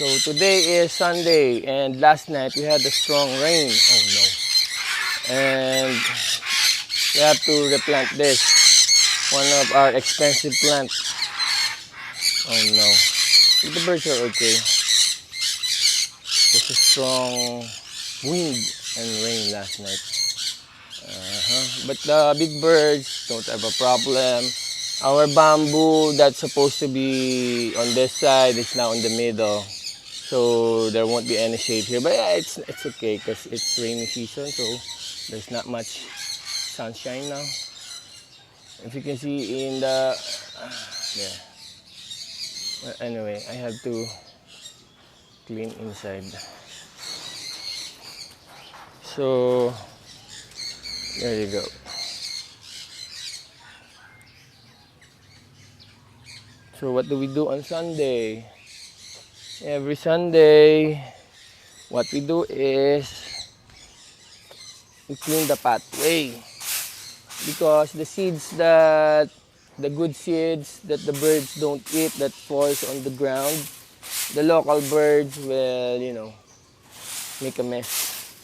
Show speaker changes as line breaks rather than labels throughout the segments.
So today is Sunday, and last night we had a strong rain. Oh no. And we have to replant this. One of our expensive plants. Oh no. But the birds are okay. There's a strong wind and rain last night. But the big birds don't have a problem. Our bamboo that's supposed to be on this side is now in the middle. So there won't be any shade here. But yeah, it's okay because it's rainy season, so there's not much sunshine now. If you can see in the there. Well, anyway, I have to clean inside. So there you go. So what do we do on Sunday? Every Sunday, what we do is we clean the pathway, because the seeds that the good seeds that the birds don't eat that falls on the ground, the local birds will, make a mess.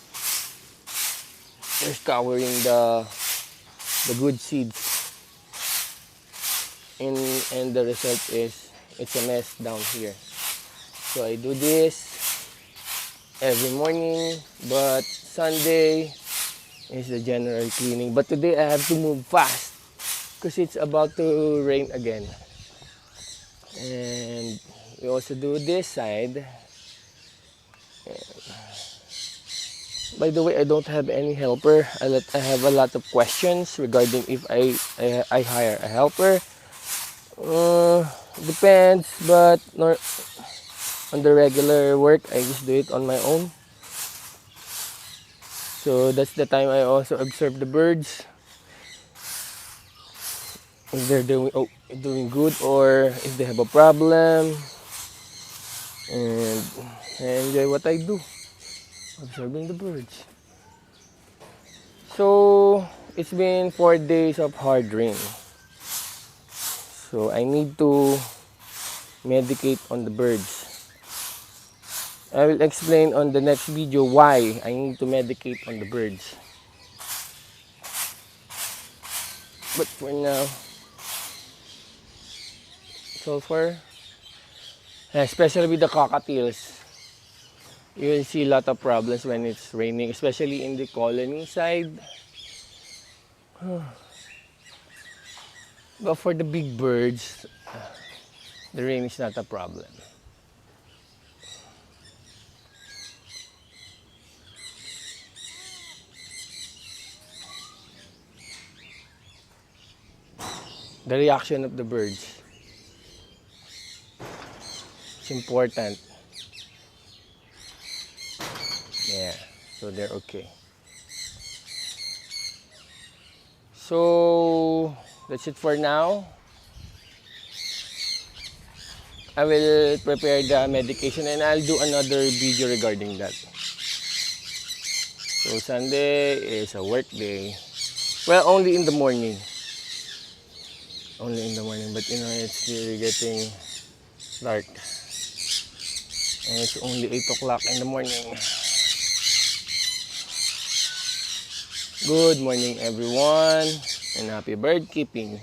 They're scouring the good seeds, and the result is it's a mess down here. So I do this every morning, but Sunday is the general cleaning. But today I have to move fast because it's about to rain again. And we also do this side. By the way, I don't have any helper. I have a lot of questions regarding if I hire a helper. Depends, but on the regular work, I just do it on my own. So that's the time I also observe the birds. If they're doing good or if they have a problem. And I enjoy what I do, observing the birds. So it's been 4 days of hard rain. So I need to medicate on the birds. I will explain on the next video why I need to medicate on the birds. But for now, so far, especially with the cockatiels, you will see a lot of problems when it's raining, especially in the colony side. But for the big birds, the rain is not a problem. The reaction of the birds, it's important. Yeah, so they're okay. So that's it for now. I will prepare the medication and I'll do another video regarding that. So Sunday is a work day. Well, only in the morning. Only in the morning, but it's really getting dark. And it's only 8 o'clock in the morning. Good morning everyone, and happy bird keeping.